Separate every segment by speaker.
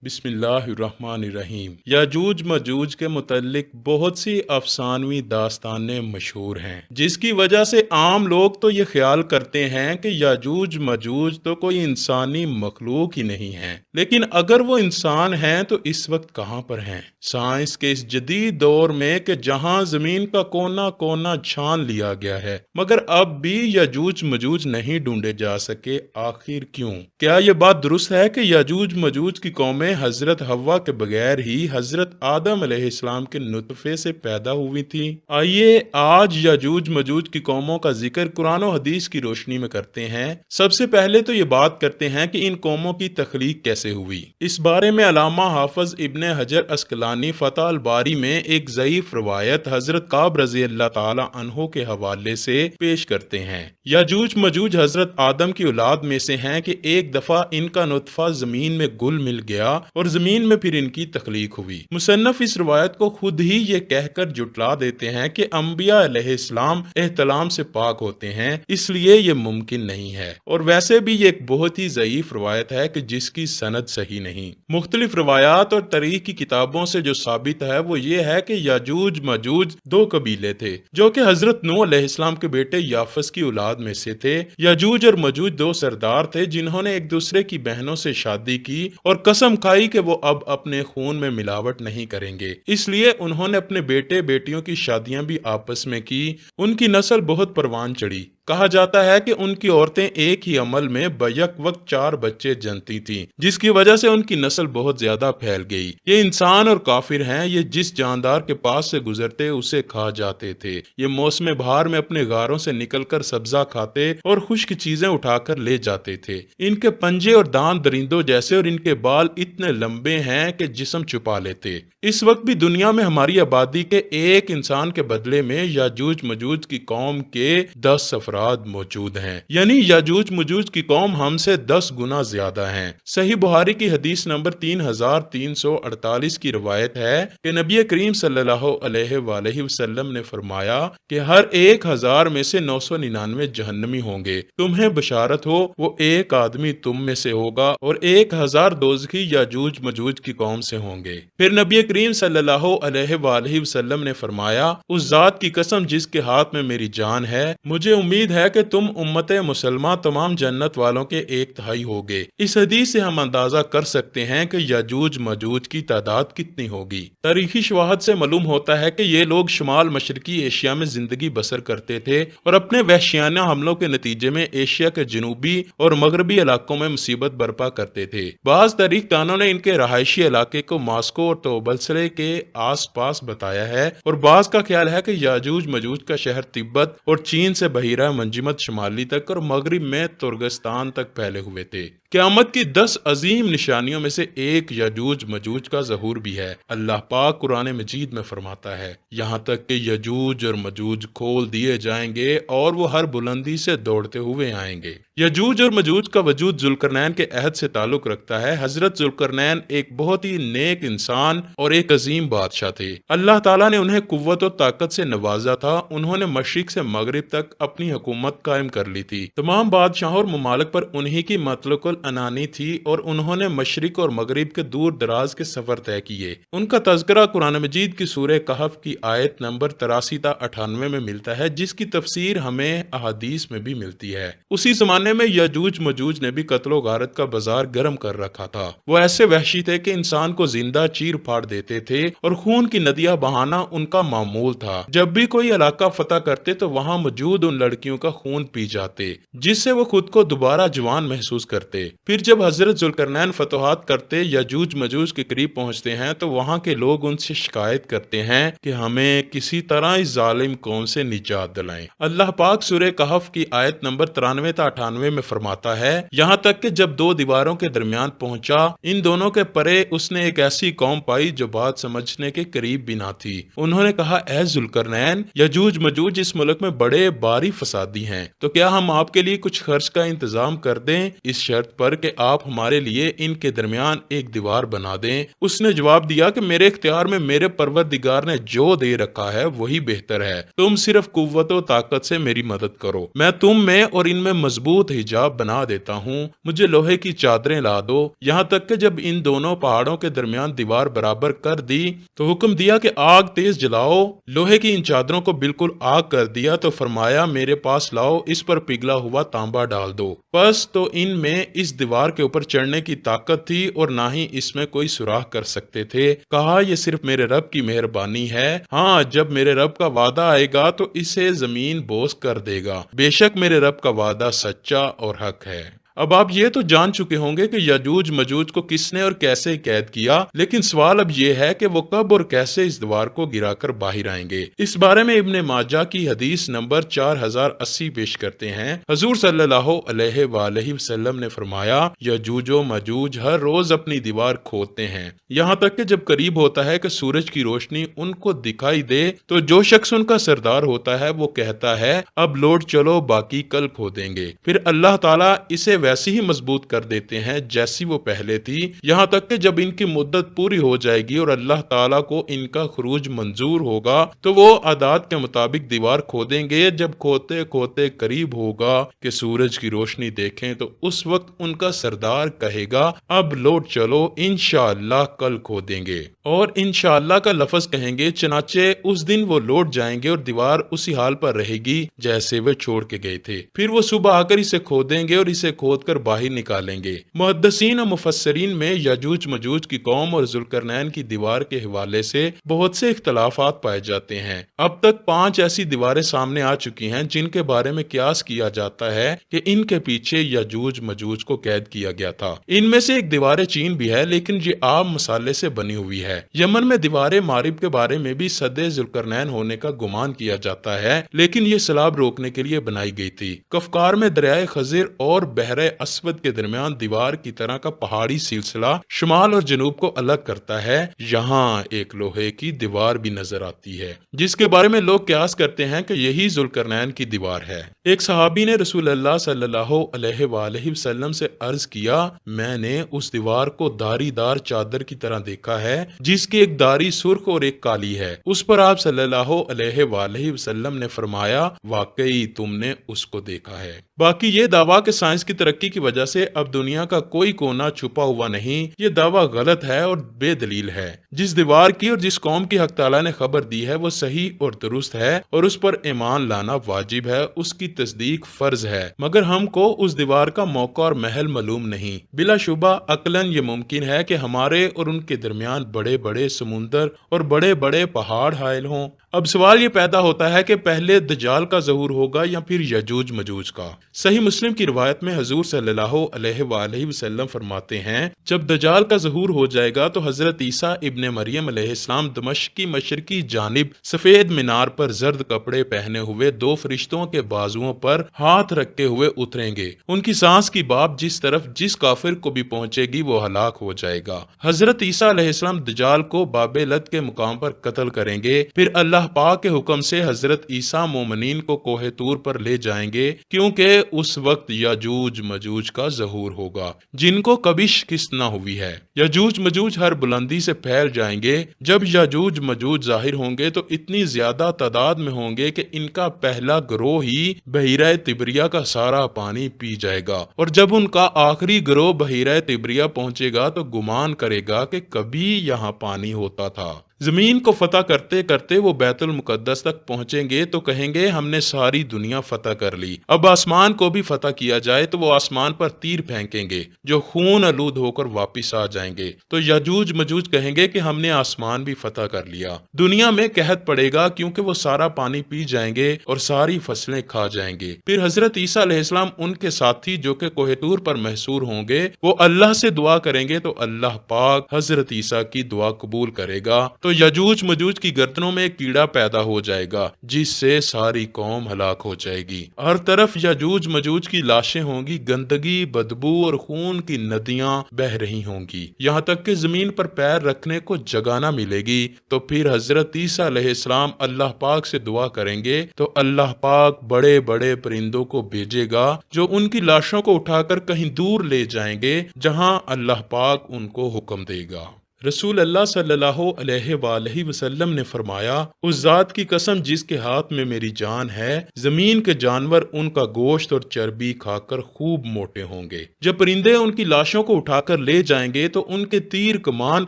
Speaker 1: بسم اللہ الرحمن الرحیم۔ یاجوج ماجوج کے متعلق بہت سی افسانوی داستانیں مشہور ہیں، جس کی وجہ سے عام لوگ تو یہ خیال کرتے ہیں کہ یاجوج ماجوج تو کوئی انسانی مخلوق ہی نہیں ہے، لیکن اگر وہ انسان ہیں تو اس وقت کہاں پر ہیں؟ سائنس کے اس جدید دور میں کہ جہاں زمین کا کونا کونا چھان لیا گیا ہے، مگر اب بھی یاجوج ماجوج نہیں ڈھونڈے جا سکے، آخر کیوں؟ کیا یہ بات درست ہے کہ یاجوج ماجوج کی قومیں حضرت حوا کے بغیر ہی حضرت آدم علیہ السلام کے نطفے سے پیدا ہوئی تھی؟ آئیے آج یاجوج ماجوج کی قوموں کا ذکر قرآن و حدیث کی روشنی میں کرتے ہیں۔ سب سے پہلے تو یہ بات کرتے ہیں کہ ان قوموں کی تخلیق کیسے ہوئی۔ اس بارے میں علامہ حافظ ابن حجر عسقلانی فتح الباری میں ایک ضعیف روایت حضرت کعب رضی اللہ تعالی عنہ کے حوالے سے پیش کرتے ہیں۔ یاجوج ماجوج حضرت آدم کی اولاد میں سے ہیں کہ ایک دفعہ ان کا نطفہ زمین میں گل مل گیا اور زمین میں پھر ان کی تخلیق ہوئی۔ مصنف اس روایت کو خود ہی یہ کہہ کر جھٹلا دیتے ہیں کہ انبیاء علیہ السلام احتلام سے پاک ہوتے ہیں، اس لیے یہ ممکن نہیں ہے، اور ویسے بھی یہ ایک بہت ہی ضعیف روایت ہے کہ جس کی سند صحیح نہیں۔ مختلف روایات اور تاریخ کی کتابوں سے جو ثابت ہے وہ یہ ہے کہ یاجوج ماجوج دو قبیلے تھے جو کہ حضرت نوح علیہ السلام کے بیٹے یافس کی اولاد میں سے تھے۔ یاجوج اور ماجوج دو سردار تھے جنہوں نے ایک دوسرے کی بہنوں سے شادی کی اور قسم کھائی کہ وہ اب اپنے خون میں ملاوٹ نہیں کریں گے، اس لیے انہوں نے اپنے بیٹے بیٹیوں کی شادیاں بھی آپس میں کی۔ ان کی نسل بہت پروان چڑھی۔ کہا جاتا ہے کہ ان کی عورتیں ایک ہی عمل میں بیک وقت 4 بچے جنتی تھیں، جس کی وجہ سے ان کی نسل بہت زیادہ پھیل گئی۔ یہ انسان اور کافر ہیں، یہ جس جاندار کے پاس سے گزرتے اسے کھا جاتے تھے۔ یہ موسم بہار میں اپنے غاروں سے نکل کر سبزہ کھاتے اور خشک چیزیں اٹھا کر لے جاتے تھے۔ ان کے پنجے اور دانت درندوں جیسے اور ان کے بال اتنے لمبے ہیں کہ جسم چھپا لیتے۔ اس وقت بھی دنیا میں ہماری آبادی کے ایک انسان کے بدلے میں یاجوج ماجوج کی قوم کے 10 افراد موجود ہیں، یعنی یاجوج ماجوج کی قوم ہم سے 10 گنا زیادہ ہیں۔ صحیح بخاری کی حدیث نمبر 3348 کی روایت ہے کہ نبی کریم صلی اللہ علیہ وآلہ وسلم نے فرمایا کہ ہر 1000 میں سے 999 جہنمی ہوں گے، تمہیں بشارت ہو وہ ایک آدمی تم میں سے ہوگا اور 1000 دوزخی یاجوج ماجوج کی قوم سے ہوں گے۔ پھر نبی کریم صلی اللہ علیہ وآلہ وسلم نے فرمایا، اس ذات کی قسم جس کے ہاتھ میں میری جان ہے، مجھے امید ہے کہ تم امت مسلمہ تمام جنت والوں کے 1/3 ہوگے۔ اس حدیث سے ہم اندازہ کر سکتے ہیں کہ یاجوج ماجوج کی تعداد کتنی ہوگی۔ تاریخی شواہد سے معلوم ہوتا ہے کہ یہ لوگ شمال مشرقی ایشیا میں زندگی بسر کرتے تھے اور اپنے وحشیانہ حملوں کے نتیجے میں ایشیا کے جنوبی اور مغربی علاقوں میں مصیبت برپا کرتے تھے۔ بعض تاریخ دانوں نے ان کے رہائشی علاقے کو ماسکو اور توبلسلے کے آس پاس بتایا ہے، اور بعض کا خیال ہے کہ یاجوج ماجوج کا شہر تبت اور چین سے بحیرہ منجمد شمالی تک اور مغرب میں ترکستان تک پھیلے ہوئے تھے۔ قیامت کی 10 عظیم نشانیوں میں سے ایک یاجوج ماجوج کا ظہور بھی ہے۔ اللہ پاک قرآن مجید میں فرماتا ہے، یہاں تک کہ یاجوج اور ماجوج کھول دیے جائیں گے اور وہ ہر بلندی سے دوڑتے ہوئے آئیں گے۔ یاجوج اور ماجوج کا وجود ذوالقرنین کے عہد سے تعلق رکھتا ہے۔ حضرت ذوالقرنین ایک بہت ہی نیک انسان اور ایک عظیم بادشاہ تھے۔ اللہ تعالیٰ نے انہیں قوت و طاقت سے نوازا تھا۔ انہوں نے مشرق سے مغرب تک اپنی حکومت قائم کر لی تھی۔ تمام بادشاہوں اور ممالک پر انہی کی مطلق العنانی تھی اور انہوں نے مشرق اور مغرب کے دور دراز کے سفر طے کیے۔ ان کا تذکرہ قرآن مجید کی سورہ کہف کی آیت نمبر 83 تا 98 میں ملتا ہے، جس کی تفسیر ہمیں احادیث میں بھی ملتی ہے۔ اسی زمانے میں یاجوج ماجوج نے بھی قتل و غارت کا بازار گرم کر رکھا تھا۔ وہ ایسے وحشی تھے کہ انسان کو زندہ چیر پھاڑ دیتے تھے اور خون کی ندیاں بہانا ان کا معمول تھا۔ جب بھی کوئی علاقہ فتح کرتے تو وہاں موجود ان لڑکیوں کا خون پی جاتے، جس سے وہ خود کو دوبارہ جوان محسوس کرتے۔ پھر جب حضرت ذوالقرنین فتوحات کرتے یاجوج ماجوج کے قریب پہنچتے ہیں تو وہاں کے لوگ ان سے شکایت کرتے ہیں کہ ہمیں کسی طرح اس ظالم قوم سے نجات دلائیں۔ اللہ پاک سورہ کہف کی آیت نمبر 93 تا 98 میں فرماتا ہے، یہاں تک کہ جب 2 دیواروں کے درمیان پہنچا، ان دونوں کے پرے اس نے ایک ایسی قوم پائی جو بات سمجھنے کے قریب بھی نہ تھی۔ انہوں نے کہا، اے ذوالقرنین، یاجوج ماجوج اس ملک میں بڑے باری فسادی ہیں، تو کیا ہم آپ کے لیے کچھ خرچ کا انتظام کر دیں، اس شرط شرط پر کہ آپ ہمارے لیے ان کے درمیان ایک دیوار بنا دیں۔ اس نے جواب دیا کہ میرے اختیار میں میرے پروردگار نے جو دے رکھا ہے وہی بہتر ہے، تم صرف قوت و طاقت سے میری مدد کرو، میں تم میں اور ان میں مضبوط حجاب بنا دیتا ہوں، مجھے لوہے کی چادریں لا دو۔ یہاں تک کہ جب ان دونوں پہاڑوں کے درمیان دیوار برابر کر دی تو حکم دیا کہ آگ تیز جلاؤ۔ لوہے کی ان چادروں کو بالکل آگ کر دیا تو فرمایا میرے پاس لاؤ، اس پر پگھلا ہوا تانبا ڈال دو۔ بس تو ان میں اس دیوار کے اوپر چڑھنے کی طاقت تھی اور نہ ہی اس میں کوئی سوراخ کر سکتے تھے۔ کہا یہ صرف میرے رب کی مہربانی ہے، ہاں جب میرے رب کا وعدہ آئے گا تو اسے زمین بوس کر دے گا، بے شک میرے رب کا وعدہ سچا اور حق ہے۔ اب آپ یہ تو جان چکے ہوں گے کہ یاجوج مجوج کو کس نے اور کیسے قید کیا، لیکن سوال اب یہ ہے کہ وہ کب اور کیسے اس دیوار کو گرا کر باہر آئیں گے۔ اس بارے میں ابن ماجہ کی حدیث نمبر 4080 پیش کرتے ہیں۔ حضور صلی اللہ علیہ وآلہ وسلم نے فرمایا یاجوج و ماجوج ہر روز اپنی دیوار کھودتے ہیں، یہاں تک کہ جب قریب ہوتا ہے کہ سورج کی روشنی ان کو دکھائی دے تو جو شخص ان کا سردار ہوتا ہے وہ کہتا ہے اب لوٹ چلو باقی کل کھودیں گے، پھر اللہ تعالیٰ اسے ویسی ہی مضبوط کر دیتے ہیں جیسی وہ پہلے تھی، یہاں تک کہ جب ان کی مدت پوری ہو جائے گی اور اللہ تعالیٰ کو ان کا خروج منظور ہوگا تو وہ عادات کے مطابق دیوار کھودیں گے۔ جب کھودتے کھودتے قریب ہوگا کہ سورج کی روشنی دیکھیں تو اس وقت ان کا سردار کہے گا اب لوٹ چلو انشاءاللہ کل کھودیں گے، اور انشاءاللہ کا لفظ کہیں گے، چنانچہ اس دن وہ لوٹ جائیں گے اور دیوار اسی حال پر رہے گی جیسے وہ چھوڑ کے گئے تھے۔ پھر وہ صبح آ کر اسے کھودیں گے اور اسے کھود کر باہر نکالیں گے۔ محدثین و مفسرین میں یاجوج مجوج کی قوم اور ذوالقرنین کی دیوار کے حوالے سے بہت سے اختلافات پائے جاتے ہیں۔ اب تک 5 ایسی دیواریں سامنے آ چکی ہیں جن کے بارے میں قیاس کیا جاتا ہے کہ ان کے پیچھے یاجوج مجوج کو قید کیا گیا تھا۔ ان میں سے ایک دیوار چین بھی ہے لیکن یہ عام مسالے سے بنی ہوئی ہے۔ یمن میں دیوار مارب کے بارے میں بھی سد ذوالقرنین ہونے کا گمان کیا جاتا ہے لیکن یہ سیلاب روکنے کے لیے بنائی گئی تھی۔ کفکار میں دریائے خضر اور بحر اسود کے درمیان دیوار کی طرح کا پہاڑی سلسلہ شمال اور جنوب کو الگ کرتا ہے، یہاں ایک لوہے کی دیوار بھی نظر آتی ہے جس کے بارے میں لوگ قیاس کرتے ہیں کہ یہی ذوالقرنین کی دیوار ہے۔ ایک صحابی نے رسول اللہ صلی اللہ علیہ وآلہ وسلم سے عرض کیا میں نے اس دیوار کو داری دار چادر کی طرح دیکھا ہے جس کی ایک داری سرخ اور ایک کالی ہے۔ اس پر آپ صلی اللہ علیہ وآلہ وسلم نے فرمایا واقعی تم نے اس کو دیکھا ہے۔ باقی یہ دعویٰ کہ سائنس کی ترقی کی وجہ سے اب دنیا کا کوئی کونا چھپا ہوا نہیں، یہ دعویٰ غلط ہے اور بے دلیل ہے۔ جس دیوار کی اور جس قوم کی حق تعالیٰ نے خبر دی ہے وہ صحیح اور درست ہے اور اس پر ایمان لانا واجب ہے، اس کی تصدیق فرض ہے، مگر ہم کو اس دیوار کا موقع اور محل معلوم نہیں۔ بلا شبہ عقلاً یہ ممکن ہے کہ ہمارے اور ان کے درمیان بڑے بڑے سمندر اور بڑے بڑے پہاڑ حائل ہوں۔ اب سوال یہ پیدا ہوتا ہے کہ پہلے دجال کا ظہور ہوگا یا پھر یاجوج مجوج کا۔ صحیح مسلم کی روایت میں حضور صلی اللہ علیہ وآلہ وسلم فرماتے ہیں جب دجال کا ظہور ہو جائے گا تو حضرت عیسیٰ ابن مریم علیہ السلام دمشق کی مشرقی جانب سفید مینار پر زرد کپڑے پہنے ہوئے 2 فرشتوں کے بازوؤں پر ہاتھ رکھے ہوئے اتریں گے، ان کی سانس کی باب جس طرف جس کافر کو بھی پہنچے گی وہ ہلاک ہو جائے گا۔ حضرت عیسیٰ علیہ السلام دجال کو باب لد کے مقام پر قتل کریں گے، پھر اللہ پاک کے حکم سے حضرت عیسیٰ مومنین کو کوہ طور پر لے جائیں گے کیونکہ اس وقت یاجوج مجوج کا ظہور ہوگا جن کو کبھی شکست نہ ہوئی ہے۔ یاجوج مجوج ہر بلندی سے پھیل جائیں گے۔ جب یاجوج مجوج ظاہر ہوں گے تو اتنی زیادہ تعداد میں ہوں گے کہ ان کا پہلا گروہ ہی بحیرہ تبریہ کا سارا پانی پی جائے گا، اور جب ان کا آخری گروہ بحیرہ تبریہ پہنچے گا تو گمان کرے گا کہ کبھی یہاں پانی ہوتا تھا۔ زمین کو فتح کرتے کرتے وہ بیت المقدس تک پہنچیں گے تو کہیں گے ہم نے ساری دنیا فتح کر لی، اب آسمان کو بھی فتح کیا جائے تو وہ آسمان پر تیر پھینکیں گے جو خون آلود ہو کر واپس آ جائیں گے، تو یاجوج مجوج کہیں گے کہ ہم نے آسمان بھی فتح کر لیا۔ دنیا میں قحط پڑے گا کیونکہ وہ سارا پانی پی جائیں گے اور ساری فصلیں کھا جائیں گے۔ پھر حضرت عیسیٰ علیہ السلام ان کے ساتھی جو کہ کوہ طور پر محصور ہوں گے وہ اللہ سے دعا کریں گے تو اللہ پاک حضرت عیسیٰ کی دعا قبول کرے گا تو یجوج مجوج کی گردنوں میں ایک کیڑا پیدا ہو جائے گا جس سے ساری قوم ہلاک ہو جائے گی۔ ہر طرف یجوج مجوج کی لاشیں ہوں گی، گندگی، بدبو اور خون کی ندیاں بہ رہی ہوں گی، یہاں تک کہ زمین پر پیر رکھنے کو جگہ نہ ملے گی۔ تو پھر حضرت عیسیٰ علیہ السلام اللہ پاک سے دعا کریں گے تو اللہ پاک بڑے بڑے پرندوں کو بھیجے گا جو ان کی لاشوں کو اٹھا کر کہیں دور لے جائیں گے جہاں اللہ پاک ان کو حکم دے گا۔ رسول اللہ صلی اللہ علیہ وآلہ وسلم نے فرمایا، اس ذات کی قسم جس کے ہاتھ میں میری جان ہے، زمین کے جانور ان کا گوشت اور چربی کھا کر خوب موٹے ہوں گے۔ جب پرندے ان کی لاشوں کو اٹھا کر لے جائیں گے تو ان کے تیر کمان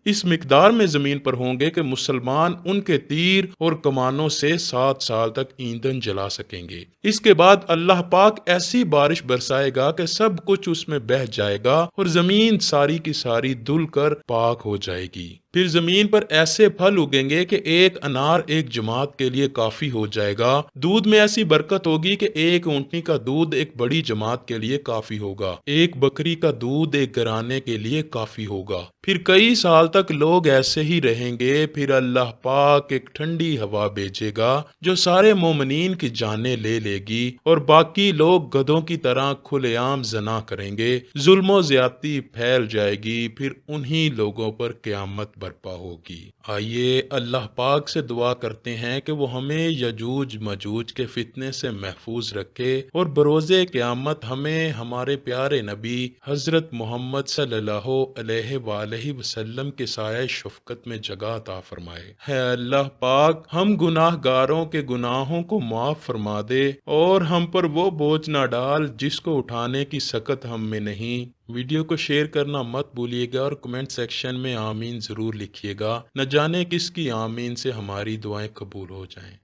Speaker 1: اس مقدار میں زمین پر ہوں گے کہ مسلمان ان کے تیر اور کمانوں سے 7 سال تک ایندھن جلا سکیں گے۔ اس کے بعد اللہ پاک ایسی بارش برسائے گا کہ سب کچھ اس میں بہہ جائے گا اور زمین ساری کی ساری دھل کر پاک ہو جائے گی۔ پھر زمین پر ایسے پھل اگیں گے کہ ایک انار ایک جماعت کے لیے کافی ہو جائے گا۔ دودھ میں ایسی برکت ہوگی کہ ایک اونٹنی کا دودھ ایک بڑی جماعت کے لیے کافی ہوگا، ایک بکری کا دودھ ایک گھرانے کے لیے کافی ہوگا۔ پھر کئی سال تک لوگ ایسے ہی رہیں گے۔ پھر اللہ پاک ایک ٹھنڈی ہوا بھیجے گا جو سارے مومنین کی جانیں لے لے گی اور باقی لوگ گدھوں کی طرح کھلے عام زنا کریں گے، ظلم و زیادتی پھیل جائے گی، پھر انہی لوگوں پر قیامت برپا ہوگی۔ آئیے اللہ پاک سے دعا کرتے ہیں کہ وہ ہمیں یجوج مجوج کے فتنے سے محفوظ رکھے اور بروز قیامت ہمیں ہمارے پیارے نبی حضرت محمد صلی اللہ علیہ وآلہ وسلم کے سایہ شفقت میں جگہ عطا فرمائے۔ ہے اللہ پاک، ہم گناہ گاروں کے گناہوں کو معاف فرما دے اور ہم پر وہ بوجھ نہ ڈال جس کو اٹھانے کی سکت ہم میں نہیں۔ ویڈیو کو شیئر کرنا مت بھولیے گا اور کمنٹ سیکشن میں آمین ضرور لکھیے گا، نہ جانے کس کی آمین سے ہماری دعائیں قبول ہو جائیں۔